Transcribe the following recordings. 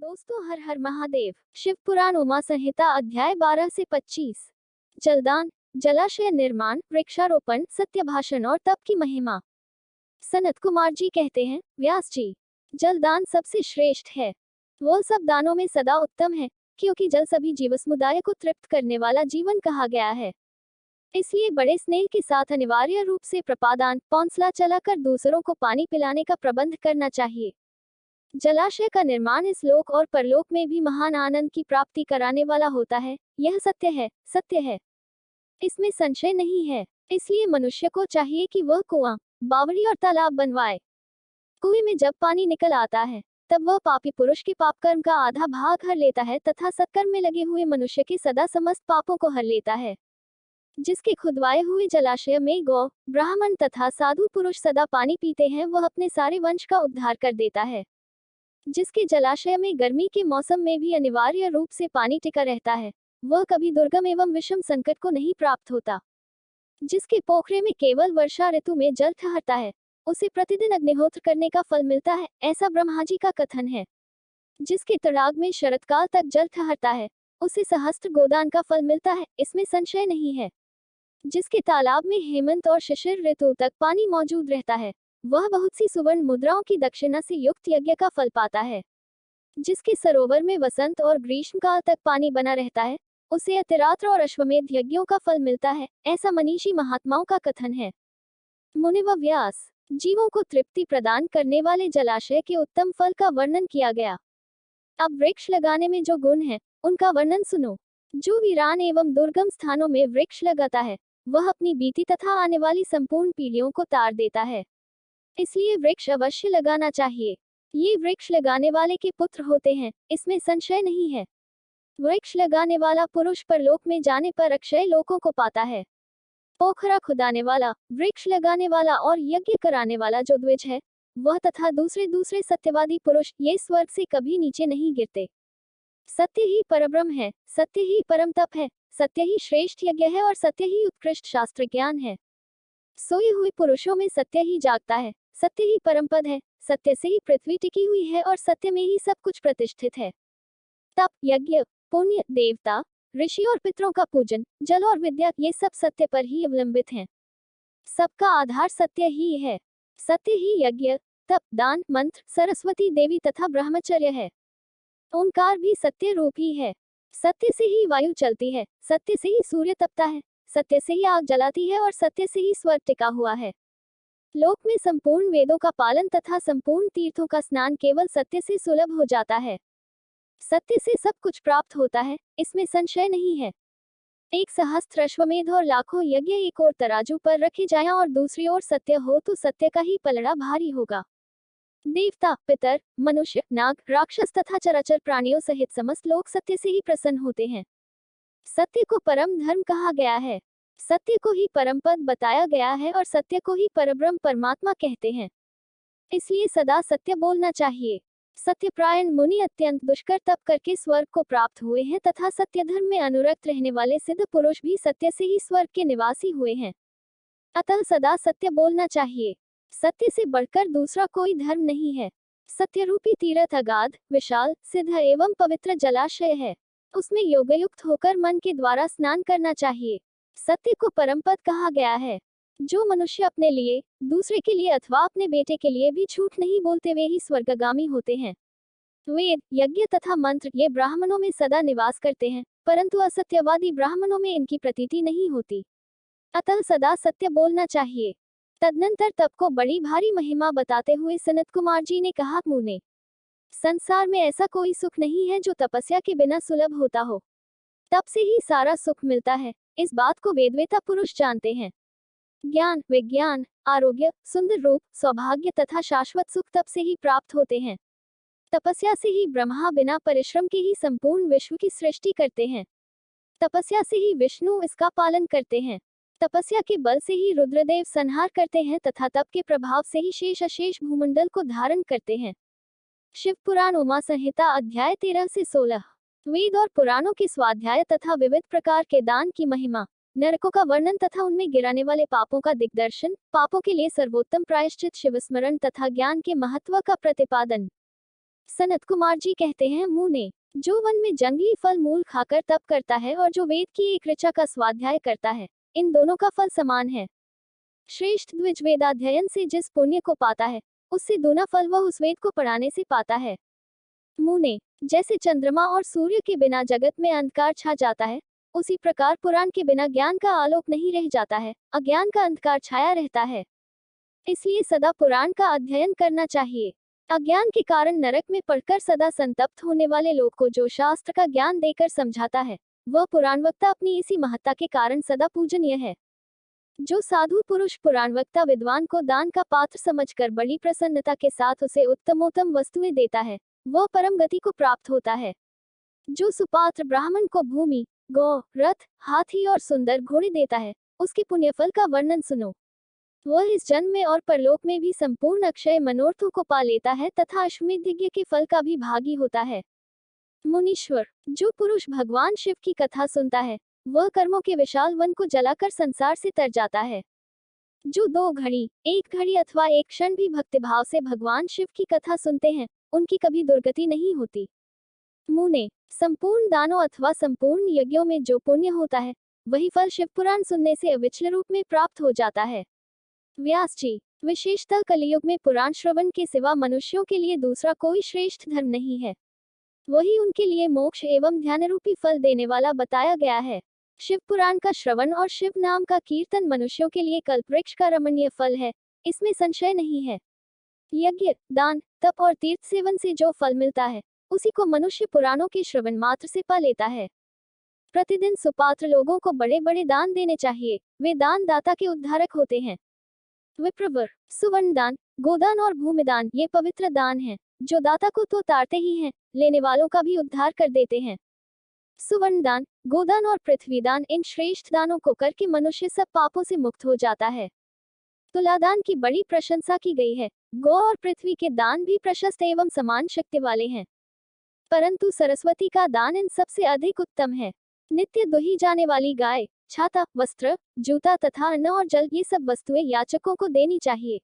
दोस्तों, हर हर महादेव। शिव पुराण उमा संहिता अध्याय 12 से 25। जलदान, जलाशय निर्माण, वृक्षारोपण, सत्य भाषण और तप की महिमा। सनत कुमार जी कहते हैं, व्यास जी, जलदान सबसे श्रेष्ठ है। वह सब दानों में सदा उत्तम है, क्योंकि जल सभी जीव समुदाय को तृप्त करने वाला जीवन कहा गया है। इसलिए बड़े स्नेह के साथ अनिवार्य रूप से प्रपादान पौंसला चलाकर दूसरों को पानी पिलाने का प्रबंध करना चाहिए। जलाशय का निर्माण इस लोक और परलोक में भी महान आनंद की प्राप्ति कराने वाला होता है। यह सत्य है, सत्य है, इसमें संशय नहीं है। इसलिए मनुष्य को चाहिए कि वह कुआं, बावड़ी और तालाब बनवाए। कुएं में जब पानी निकल आता है, तब वह पापी पुरुष के पाप कर्म का आधा भाग हर लेता है तथा सत्कर्म में लगे हुए मनुष्य के सदा समस्त पापों को हर लेता है। जिसके खुदवाए हुए जलाशय में गौ, ब्राह्मण तथा साधु पुरुष सदा पानी पीते हैं, वह अपने सारे वंश का उद्धार कर देता है। जिसके जलाशय में गर्मी के मौसम में भी अनिवार्य रूप से पानी टिका रहता है, वह कभी दुर्गम एवं विषम संकट को नहीं प्राप्त होता। जिसके पोखरे में केवल वर्षा ऋतु में जल ठहरता है, उसे प्रतिदिन अग्निहोत्र करने का फल मिलता है, ऐसा ब्रह्मा जी का कथन है। जिसके तड़ाग में शरतकाल तक जल ठहरता है, उसे सहस्त्र गोदान का फल मिलता है, इसमें संशय नहीं है। जिसके तालाब में हेमंत और शिशिर ऋतु तक पानी मौजूद रहता है, वह बहुत सी सुवर्ण मुद्राओं की दक्षिणा से युक्त यज्ञ का फल पाता है। जिसके सरोवर में वसंत और ग्रीष्मकाल तक पानी बना रहता है, उसे अतिरात्र और अश्वमेध यज्ञों का फल मिलता है, ऐसा मनीषी महात्माओं का कथन है। मुनि व व्यास, जीवों को तृप्ति प्रदान करने वाले जलाशय के उत्तम फल का वर्णन किया गया। अब वृक्ष लगाने में जो गुण है, उनका वर्णन सुनो। जो वीरान एवं दुर्गम स्थानों में वृक्ष लगाता है, वह अपनी बीती तथा आने वाली संपूर्ण पीढ़ियों को तार देता है। इसलिए वृक्ष अवश्य लगाना चाहिए। ये वृक्ष लगाने वाले के पुत्र होते हैं, इसमें संशय नहीं है। वृक्ष लगाने वाला पुरुष परलोक में जाने पर अक्षय लोकों को पाता है। पोखरा खुदाने वाला, वृक्ष लगाने वाला और यज्ञ कराने वाला जो द्विज है, वह तथा दूसरे दूसरे सत्यवादी पुरुष, ये स्वर्ग से कभी नीचे नहीं गिरते। सत्य ही परब्रह्म है, सत्य ही परम तप है, सत्य ही श्रेष्ठ यज्ञ है और सत्य ही उत्कृष्ट शास्त्र ज्ञान है। सोए हुए पुरुषों में सत्य ही जागता है, सत्य ही परमपद है, सत्य से ही पृथ्वी टिकी हुई है और सत्य में ही सब कुछ प्रतिष्ठित है। तप, यज्ञ, पुण्य, देवता, ऋषि और पितरों का पूजन, जल और विद्या, ये सब सत्य पर ही अवलंबित हैं। सबका आधार सत्य ही है। सत्य ही यज्ञ, तप, दान, मंत्र, सरस्वती देवी तथा ब्रह्मचर्य है। ओंकार भी सत्य रूप ही है। सत्य से ही वायु चलती है, सत्य से ही सूर्य तपता है, सत्य से ही आग जलाती है और सत्य से ही स्वर्ग टिका हुआ है। लोक में संपूर्ण वेदों का पालन तथा संपूर्ण तीर्थों का स्नान केवल सत्य से सुलभ हो जाता है। सत्य से सब कुछ प्राप्त होता है, इसमें संशय नहीं है। एक सहस्त्र अश्वमेध और लाखों यज्ञ एक ओर तराजू पर रखे जाएं और दूसरी ओर सत्य हो, तो सत्य का ही पलड़ा भारी होगा। देवता, पितर, मनुष्य, नाग, राक्षस तथा चराचर प्राणियों सहित समस्त लोग सत्य से ही प्रसन्न होते हैं। सत्य को परम धर्म कहा गया है, सत्य को ही परम पद बताया गया है और सत्य को ही परब्रह्म परमात्मा कहते हैं। इसलिए सदा सत्य बोलना चाहिए। सत्यप्रायण मुनि अत्यंत दुष्कर तप करके स्वर्ग को प्राप्त हुए हैं तथा सत्य धर्म में अनुरक्त रहने वाले सिद्ध पुरुष भी सत्य से ही स्वर्ग के निवासी हुए हैं। अतः सदा सत्य बोलना चाहिए। सत्य से बढ़कर दूसरा कोई धर्म नहीं है। सत्य रूपी तीर्थ अगाध, विशाल, सिद्ध एवं पवित्र जलाशय है। उसमें योगयुक्त होकर मन के द्वारा स्नान करना चाहिए। सत्य को परमपद कहा गया है। जो मनुष्य अपने लिए, दूसरे के लिए अथवा अपने बेटे के लिए भी झूठ नहीं बोलते, वे ही स्वर्गगामी होते हैं। वेद, यज्ञ तथा मंत्र ये ब्राह्मणों में सदा निवास करते हैं, परंतु असत्यवादी ब्राह्मणों में इनकी प्रतीति नहीं होती। अतः सदा सत्य बोलना चाहिए। तदनंतर तप को बड़ी भारी महिमा बताते हुए सनत कुमार जी ने कहा, मुने, संसार में ऐसा कोई सुख नहीं है जो तपस्या के बिना सुलभ होता हो। तप से ही सारा सुख मिलता है, इस बात को वेदवेता पुरुष जानते हैं। ज्ञान, विज्ञान, आरोग्य, सुंदर रूप, सौभाग्य तथा शाश्वत सुख तप से ही प्राप्त होते हैं। तपस्या से ही ब्रह्मा बिना परिश्रम के ही संपूर्ण विश्व की सृष्टि करते हैं। तपस्या से ही विष्णु इसका पालन करते हैं। तपस्या के बल से ही रुद्रदेव संहार करते हैं तथा तप के प्रभाव से ही शेष अशेष भूमंडल को धारण करते हैं। शिव पुराण उमा संहिता अध्याय 13 से 16। वेद और पुराणों के स्वाध्याय तथा विविध प्रकार के दान की महिमा, नरकों का वर्णन तथा उनमें गिराने वाले पापों का दिग्दर्शन, पापों के लिए सर्वोत्तम प्रायश्चित शिवस्मरण तथा ज्ञान के महत्व का प्रतिपादन। सनत कुमार जी कहते हैं, मुने, जो वन में जंगली फल मूल खाकर तप करता है और जो वेद की एक ऋचा का स्वाध्याय करता है, इन दोनों का फल समान है। श्रेष्ठ द्विज वेदाध्ययन से जिस पुण्य को पाता है, उससे दोना फल वह उस वेद को पढ़ाने से पाता है। मुने, जैसे चंद्रमा और सूर्य के बिना जगत में अंधकार छा जाता है, उसी प्रकार पुराण के बिना ज्ञान का आलोक नहीं रह जाता है, अज्ञान का अंधकार छाया रहता है। इसलिए सदा पुराण का अध्ययन करना चाहिए। अज्ञान के कारण नरक में पड़कर सदा संतप्त होने वाले लोग को जो शास्त्र का ज्ञान देकर समझाता है, वह पुराणवक्ता अपनी इसी महत्ता के कारण सदा पूजनीय है। जो साधु पुरुष पुराणवक्ता विद्वान को दान का पात्र समझकर बड़ी प्रसन्नता के साथ उसे उत्तमोत्तम वस्तुएं देता है, वह परम गति को प्राप्त होता है। जो सुपात्र ब्राह्मण को भूमि, गौ, रथ, हाथी और सुंदर घोड़े देता है, उसके पुण्यफल का वर्णन सुनो। वह इस जन्म में और परलोक में भी संपूर्ण अक्षय मनोरथों को पा लेता है तथा अश्वमेध यज्ञ के फल का भी भागी होता है। मुनीश्वर, जो पुरुष भगवान शिव की कथा सुनता है, वह कर्मों के विशाल वन को जलाकर संसार से तर जाता है। जो 2 घड़ी, 1 घड़ी अथवा 1 क्षण भी भक्तिभाव से भगवान शिव की कथा सुनते हैं, उनकी कभी दुर्गति नहीं होती। मुने, संपूर्ण दानों अथवा संपूर्ण यज्ञों में जो पुण्य होता है, वही फल शिव पुराण सुनने से अविचल रूप में प्राप्त हो जाता है। व्यास जी, विशेषतः कलियुग में पुराण श्रवण के सिवा मनुष्यों के लिए दूसरा कोई श्रेष्ठ धर्म नहीं है। वही उनके लिए मोक्ष एवं ध्यान रूपी फल देने वाला बताया गया है। शिव पुराण का श्रवण और शिव नाम का कीर्तन मनुष्यों के लिए कल्पवृक्ष का रमणीय फल है, इसमें संशय नहीं है। यज्ञ, दान, तप और तीर्थ सेवन से जो फल मिलता है, उसी को मनुष्य पुराणों के श्रवण मात्र से पा लेता है। प्रतिदिन सुपात्र लोगों को बड़े बड़े दान देने चाहिए, वे दान दाता के उद्धारक होते हैं। विप्रवर, सुवर्ण दान, गोदान और भूमिदान ये पवित्र दान हैं, जो दाता को तो तारते ही हैं, लेने वालों का भी उद्धार कर देते हैं। सुवर्ण दान, गोदान और पृथ्वीदान, इन श्रेष्ठ दानों को करके मनुष्य सब पापों से मुक्त हो जाता है। तुलादान की बड़ी प्रशंसा की गई है। गौ और पृथ्वी के दान भी प्रशस्त एवं समान शक्ति वाले हैं, परंतु सरस्वती का दान इन सबसे अधिक उत्तम है। नित्य दुही जाने वाली गाय, छाता, वस्त्र, जूता तथा अन्न और जल ये सब वस्तुएं याचकों को देनी चाहिए।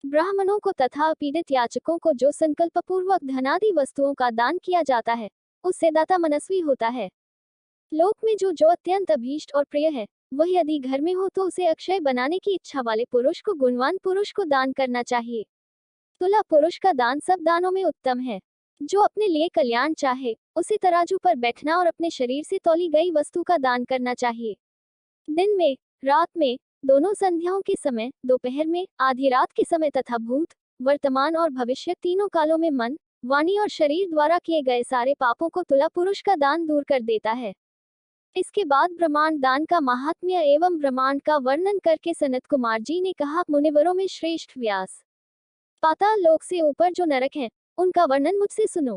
ब्राह्मणों को तथा पीड़ित याचकों को जो संकल्प पूर्वक धनादि वस्तुओं का दान किया जाता है, उससे दाता मनस्वी होता है। लोक में जो अत्यंत अभीष्ट और प्रिय है, वह यदि घर में हो तो उसे अक्षय बनाने की इच्छा वाले पुरुष को, गुणवान पुरुष को दान करना चाहिए। तुला पुरुष का दान सब दानों में उत्तम है। जो अपने लिए कल्याण चाहे, उसे तराजू पर बैठना और अपने शरीर से तौली गई वस्तु का दान करना चाहिए। दिन में, रात में, दोनों संध्याओं के समय, दोपहर में, आधी रात के समय तथा भूत, वर्तमान और भविष्य तीनों कालों में मन, वाणी और शरीर द्वारा किए गए सारे पापों को तुला पुरुष का दान दूर कर देता है। इसके बाद ब्रह्मांड दान का महात्म्य एवं ब्रह्मांड का वर्णन करके सनत कुमार जी ने कहा, मुनिवरों में श्रेष्ठ व्यास, पाताल लोक से ऊपर जो नरक है, उनका वर्णन मुझसे सुनो।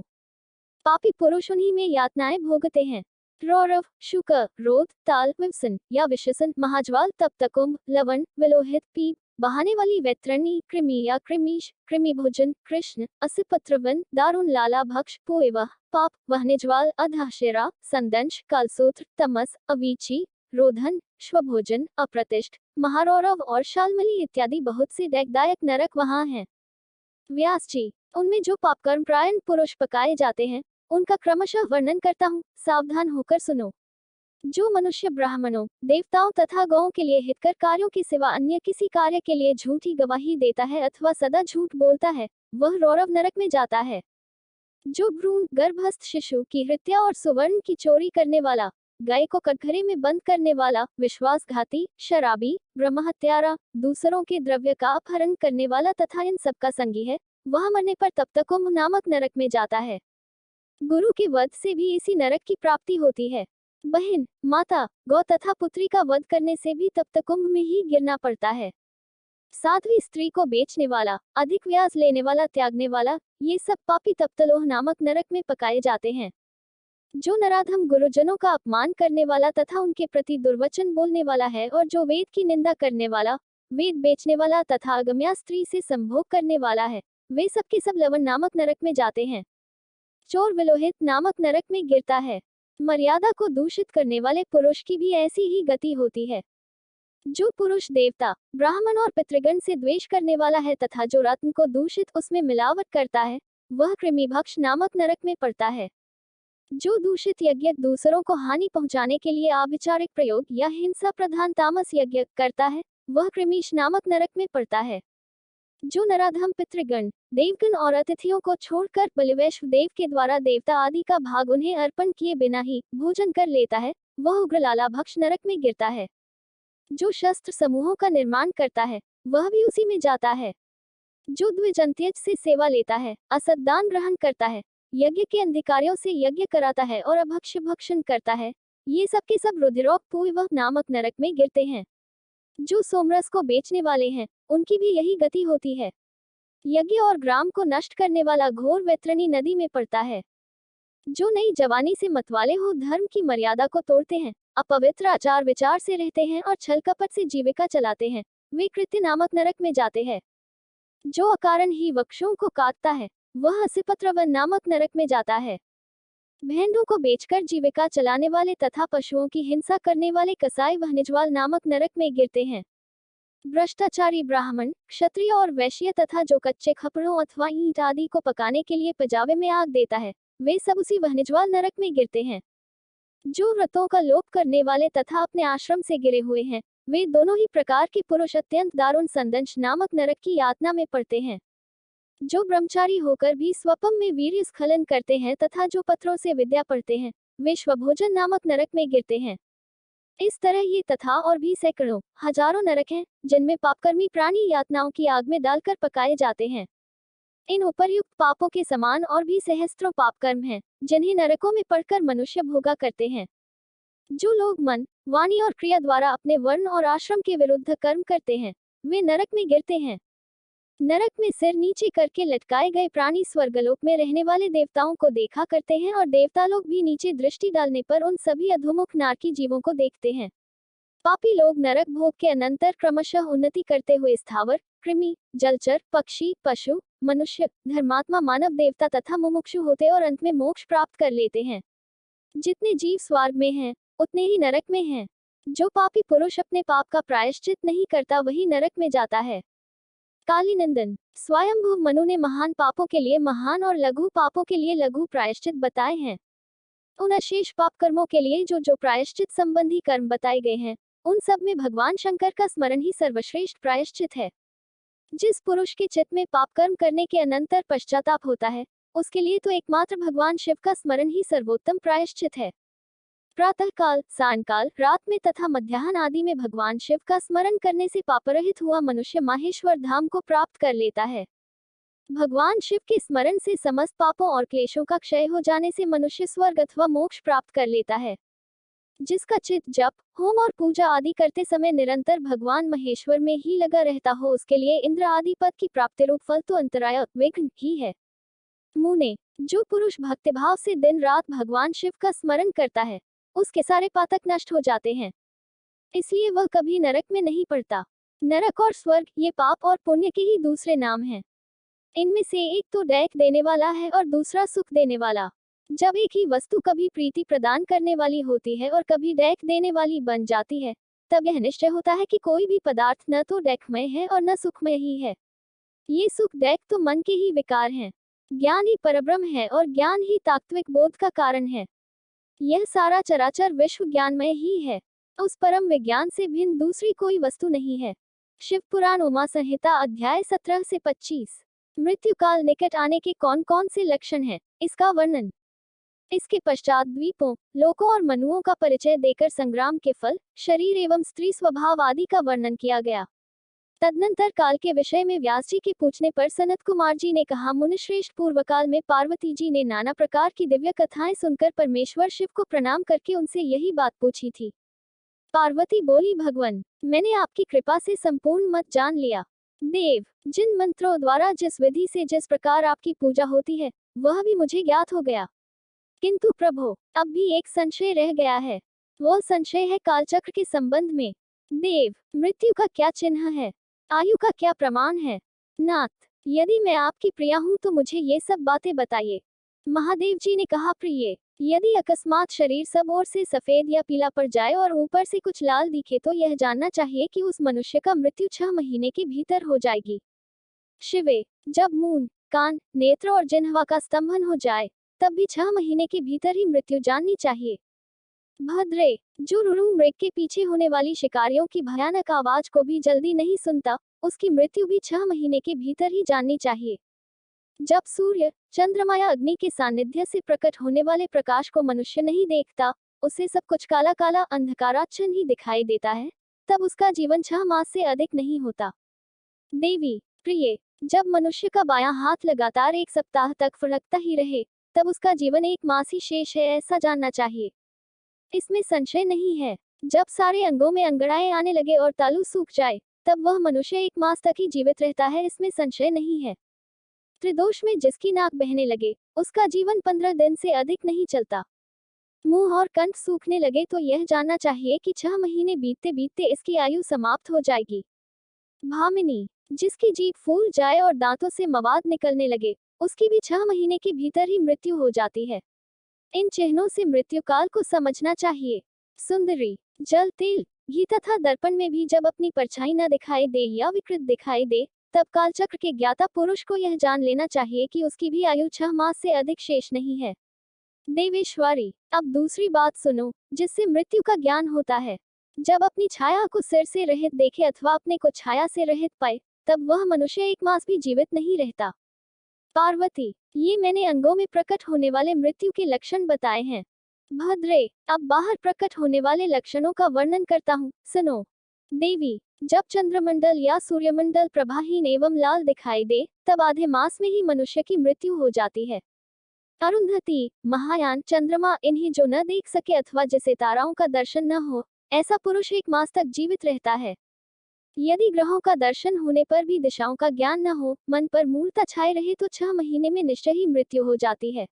पापी पुरुष उन्हीं में यातनाएं भोगते हैं। रौरव, शुक, रोध, ताल, विवसन या विशसन, महाज्वाल, तप्तकुंभ, लवण, विलोहित, पीप, बहाने वाली वैतरणी, कृमि या कृमीश, कृमि भोजन, कृष्ण, असिपत्रवन, दारुण, लाला भक्ष, पोएवह, पाप, वहनिज्वाल, अधाशिरा, संदंश, कालसूत्र, तमस, अवीची, रोधन, श्वभोजन, अप्रतिष्ठ, महारौरव और शालमली इत्यादि बहुत से दैगदायक नरक वहां हैं। व्यास जी, उनमें जो पापकर्म प्रायण पुरुष पकाए जाते हैं, उनका क्रमशः वर्णन करता हूँ, सावधान होकर सुनो। जो मनुष्य ब्राह्मणों, देवताओं तथा गौओं के लिए हितकर कार्यों के सिवा अन्य किसी कार्य के लिए झूठी गवाही देता है अथवा सदा झूठ बोलता है, वह रौरव नरक में जाता है। जो भ्रूण, गर्भस्थ शिशु की हत्या और सुवर्ण की चोरी करने वाला, गाय को कटघरे में बंद करने वाला, विश्वासघाती, शराबी, ब्रह्महत्यारा, दूसरों के द्रव्य का अपहरण करने वाला तथा इन सबका संगी है, वह मरने पर तप्तकुंभ नामक नरक में जाता है। गुरु के वध से भी इसी नरक की प्राप्ति होती है। बहन, माता, गौ तथा पुत्री का वध करने से भी तप्तकुंभ में ही गिरना पड़ता है। साध्वी स्त्री को बेचने वाला, अधिक व्याज लेने वाला, त्यागने वाला, ये सब पापी तप्तलोह नामक नरक में पकाए जाते हैं। जो नराधम गुरुजनों का अपमान करने वाला तथा उनके प्रति दुर्वचन बोलने वाला है और जो वेद की निंदा करने वाला, वेद बेचने वाला तथा अगम्या स्त्री से संभोग करने वाला है, वे सब के सब लवण नामक नरक में जाते हैं। चोर विलोहित नामक नरक में गिरता है। मर्यादा को दूषित करने वाले पुरुष की भी ऐसी ही गति होती है। जो पुरुष देवता, ब्राह्मण और पितृगण से द्वेष करने वाला है तथा जो रत्न को दूषित उसमें मिलावट करता है, वह कृमिभक्ष नामक नरक में पड़ता है। जो दूषित यज्ञ दूसरों को हानि पहुंचाने के लिए आभिचारिक प्रयोग या हिंसा प्रधान तामस यज्ञ करता है, वह कृमीश नामक नरक में पड़ता है। जो नराधम पितृगण, देवगण और अतिथियों को छोड़कर बलिवैश्व देव के द्वारा देवता आदि का भाग उन्हें अर्पण किए बिना ही भोजन कर लेता है, वह उग्रलाला भक्ष नरक में गिरता है। जो शस्त्र समूहों का निर्माण करता है, वह भी उसी में जाता है। जो द्विजंत्यज से सेवा लेता है, असत दान ग्रहण करता है, यज्ञ के अधिकारियों से यज्ञ कराता है और अभक्ष्य भक्षण करता है, ये सब के सब रुधिरोक पूर्व नामक नरक में गिरते हैं। जो सोमरस को बेचने वाले हैं, उनकी भी यही गति होती है। यज्ञ और ग्राम को नष्ट करने वाला घोर वैतरणी नदी में पड़ता है। जो नई जवानी से मतवाले हो धर्म की मर्यादा को तोड़ते हैं, अपवित्र आचार विचार से रहते हैं और छल कपट से जीविका चलाते हैं, वे कृत्य नामक नरक में जाते हैं। जो अकारण ही वृक्षों को काटता है, वह असिपत्रवन नामक नरक में जाता है। भेड़ों को बेचकर जीविका चलाने वाले तथा पशुओं की हिंसा करने वाले कसाई वहनिजवाल नामक नरक में गिरते हैं। भ्रष्टाचारी ब्राह्मण, क्षत्रिय और वैश्य तथा जो कच्चे खपड़ों अथवा ईंट आदि को पकाने के लिए पजावे में आग देता है, वे सब उसी वहनिजवाल नरक में गिरते हैं। जो व्रतों का लोप करने वाले तथा अपने आश्रम से गिरे हुए हैं, वे दोनों ही प्रकार के पुरुष अत्यंत दारुण संदंश नामक नरक की यातना में पड़ते हैं। जो ब्रह्मचारी होकर भी स्वपम में वीर्य स्खलन करते हैं तथा जो पत्रों से विद्या पढ़ते हैं, वे स्वभोजन नामक नरक में गिरते हैं। इस तरह ये तथा और भी सैकड़ों हजारों नरक हैं, जिनमें पापकर्मी प्राणी यातनाओं की आग में डालकर पकाए जाते हैं। इन उपर्युक्त पापों के समान और भी सहस्त्रों पाप कर्म हैं, जिन्हें नरकों में पड़कर मनुष्य भोगा करते हैं। जो लोग मन, वाणी और क्रिया द्वारा अपने वर्ण और आश्रम के विरुद्ध कर्म करते हैं, वे नरक में गिरते हैं। नरक में सिर नीचे करके लटकाए गए प्राणी स्वर्गलोक में रहने वाले देवताओं को देखा करते हैं और देवता लोग भी नीचे दृष्टि डालने पर उन सभी अधोमुख नारकी जीवों को देखते हैं। पापी लोग नरक भोग के अनंतर क्रमशः उन्नति करते हुए स्थावर, कृमि, जलचर, पक्षी, पशु, मनुष्य, धर्मात्मा, मानव, देवता तथा मुमुक्षु होते और अंत में मोक्ष प्राप्त कर लेते हैं। जितने जीव स्वर्ग में हैं, उतने ही नरक में हैं। जो पापी पुरुष अपने पाप का प्रायश्चित नहीं करता, वही नरक में जाता है। कालीनंदन, स्वयंभू मनु ने महान पापों के लिए महान और लघु पापों के लिए लघु प्रायश्चित बताए हैं। उन अशेष पाप कर्मों के लिए जो प्रायश्चित संबंधी कर्म बताए गए हैं, उन सब में भगवान शंकर का स्मरण ही सर्वश्रेष्ठ प्रायश्चित है। जिस पुरुष के चित्त में पाप कर्म करने के अनंतर पश्चाताप होता है, उसके लिए तो एकमात्र भगवान शिव का स्मरण ही सर्वोत्तम प्रायश्चित है। प्रातः काल, सायंकाल, रात में तथा मध्याह्न आदि में भगवान शिव का स्मरण करने से पापरहित हुआ मनुष्य माहेश्वर धाम को प्राप्त कर लेता है। भगवान शिव के स्मरण से समस्त पापों और क्लेशों का क्षय हो जाने से मनुष्य स्वर्ग अथवा मोक्ष प्राप्त कर लेता है। जिसका चित्त जप, होम और पूजा आदि करते समय निरंतर भगवान महेश्वर में ही लगा रहता हो, उसके लिए इंद्र आदि पद की प्राप्ति रूप फल तो अंतराय विघ्न ही है। मुने, जो पुरुष भक्तिभाव से दिन रात भगवान शिव का स्मरण करता है, उसके सारे पातक नष्ट हो जाते हैं, इसलिए वह कभी नरक में नहीं पड़ता। नरक और स्वर्ग ये पाप और पुण्य के ही दूसरे नाम हैं। इनमें से एक तो डैक देने वाला है और दूसरा सुख देने वाला। जब एक ही वस्तु कभी प्रीति प्रदान करने वाली होती है और कभी डैक देने वाली बन जाती है, तब यह निश्चय होता है कि कोई भी पदार्थ न तो डैकमय है और न सुखमय ही है। ये सुख डैक तो मन के ही विकार हैं। ज्ञान ही परब्रह्म है और ज्ञान ही तात्विक बोध का कारण है। यह सारा चराचर विश्व ज्ञानमय ही है। उस परम विज्ञान से भिन्न दूसरी कोई वस्तु नहीं है। शिव पुराण उमा संहिता अध्याय 17 से 25। मृत्यु काल निकट आने के कौन कौन से लक्षण हैं, इसका वर्णन। इसके पश्चात द्वीपों, लोकों और मनुओं का परिचय देकर संग्राम के फल, शरीर एवं स्त्री स्वभाव आदि का वर्णन किया गया। तदनंतर काल के विषय में व्यास जी के पूछने पर सनत कुमार जी ने कहा, मुनिश्रेष्ठ, पूर्व काल में पार्वती जी ने नाना प्रकार की दिव्य कथाएं सुनकर परमेश्वर शिव को प्रणाम करके उनसे यही बात पूछी थी। पार्वती बोली, भगवन, मैंने आपकी कृपा से संपूर्ण मत जान लिया। देव, जिन मंत्रों द्वारा जिस विधि से जिस प्रकार आपकी पूजा होती है, वह भी मुझे ज्ञात हो गया। किंतु प्रभो, अब भी एक संशय रह गया है। वह संशय है कालचक्र के संबंध में। देव, मृत्यु का क्या चिन्ह है? आयु का क्या प्रमाण है? नाथ, यदि मैं आपकी प्रिया हूँ तो मुझे ये सब बातें बताइए। महादेव जी ने कहा, प्रिय, यदि अकस्मात शरीर सब ओर से सफेद या पीला पड़ जाए और ऊपर से कुछ लाल दिखे तो यह जानना चाहिए कि उस मनुष्य का मृत्यु 6 महीने के भीतर हो जाएगी। शिवे, जब मून, कान, नेत्र और जिह्वा का स्तंभन हो जाए, तब भी 6 महीने के भीतर ही मृत्यु जाननी चाहिए। भद्रे, जो रुरुम मृग के पीछे होने वाली शिकारियों की भयानक आवाज को भी जल्दी नहीं सुनता, उसकी मृत्यु भी 6 महीने के भीतर ही जाननी चाहिए। जब सूर्य, चंद्रमा या अग्नि के सानिध्य से प्रकट होने वाले प्रकाश को मनुष्य नहीं देखता, उसे सब कुछ काला काला अंधकाराच्छन्न ही दिखाई देता है, तब उसका जीवन 6 मास से अधिक नहीं होता। देवी, प्रिय, जब मनुष्य का बायां हाथ लगातार 1 सप्ताह तक फड़कता ही रहे, तब उसका जीवन 1 मास ही शेष है, ऐसा जानना चाहिए। इसमें संशय नहीं है। जब सारे अंगों में अंगड़ाएं आने लगे और तालू सूख जाए, तब वह मनुष्य 1 मास तक ही जीवित रहता है, इसमें संशय नहीं है। त्रिदोष में जिसकी नाक बहने लगे, उसका जीवन 15 दिन से अधिक नहीं चलता। मुंह और कंठ सूखने लगे तो यह जानना चाहिए कि 6 महीने बीतते बीतते इसकी आयु समाप्त हो जाएगी। भामिनी, जिसकी जीभ फूल जाए और दांतों से मवाद निकलने लगे, उसकी भी 6 महीने के भीतर ही मृत्यु हो जाती है। इन चिन्हों से मृत्यु काल को समझना चाहिए। सुंदरी, जल, तेल, घी तथा दर्पण में भी जब अपनी परछाई न दिखाई दे या विकृत दिखाई दे, तब कालचक्र के ज्ञाता पुरुष को यह जान लेना चाहिए कि उसकी भी आयु 6 मास से अधिक शेष नहीं है। देवेश्वरी, अब दूसरी बात सुनो, जिससे मृत्यु का ज्ञान होता है। जब अपनी छाया को सिर से रहित देखे अथवा अपने को छाया से रहित पाए, तब वह मनुष्य 1 मास भी जीवित नहीं रहता। पार्वती, ये मैंने अंगों में प्रकट होने वाले मृत्यु के लक्षण बताए हैं। भद्रे, अब बाहर प्रकट होने वाले लक्षणों का वर्णन करता हूँ, सुनो। देवी, जब चंद्रमंडल या सूर्यमंडल प्रभाहीन एवं लाल दिखाई दे, तब आधे मास में ही मनुष्य की मृत्यु हो जाती है। अरुंधति, महायान, चंद्रमा इन्हें जो न देख सके अथवा जिसे ताराओं का दर्शन न हो, ऐसा पुरुष 1 मास तक जीवित रहता है। यदि ग्रहों का दर्शन होने पर भी दिशाओं का ज्ञान न हो, मन पर मूर्ता छाए रहे तो 6 महीने में निश्चय ही मृत्यु हो जाती है।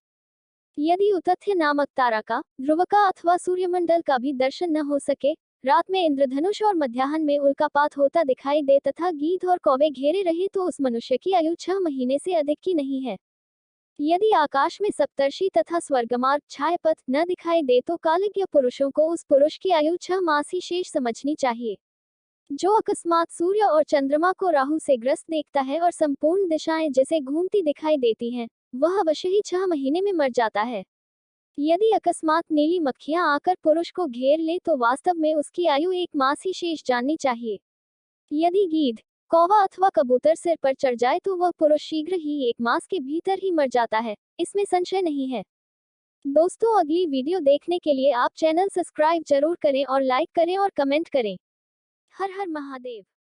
यदि उतथ्य नामक तारा का, ध्रुव का अथवा सूर्यमंडल का भी दर्शन न हो सके, रात में इंद्रधनुष और मध्याह्न में उल्कापात होता दिखाई दे तथा गीध और कौवे घेरे रहे तो उस मनुष्य की आयु 6 महीने से अधिक की नहीं है। यदि आकाश में सप्तर्षि तथा स्वर्गमार्ग छायापथ न दिखाई दे तो कालज्ञ पुरुषों को उस पुरुष की आयु 6 मास ही शेष समझनी चाहिए। जो अकस्मात सूर्य और चंद्रमा को राहु से ग्रस्त देखता है और संपूर्ण दिशाएं जैसे घूमती दिखाई देती हैं, वह अवश्य ही 6 महीने में मर जाता है। यदि अकस्मात नीली मक्खियां आकर पुरुष को घेर ले तो वास्तव में उसकी आयु 1 मास ही शेष जाननी चाहिए। यदि गीध, कौवा अथवा कबूतर सिर पर चढ़ जाए तो वह पुरुष शीघ्र ही 1 मास के भीतर ही मर जाता है, इसमें संशय नहीं है। दोस्तों, अगली वीडियो देखने के लिए आप चैनल सब्सक्राइब जरूर करें और लाइक करें और कमेंट करें। हर हर महादेव।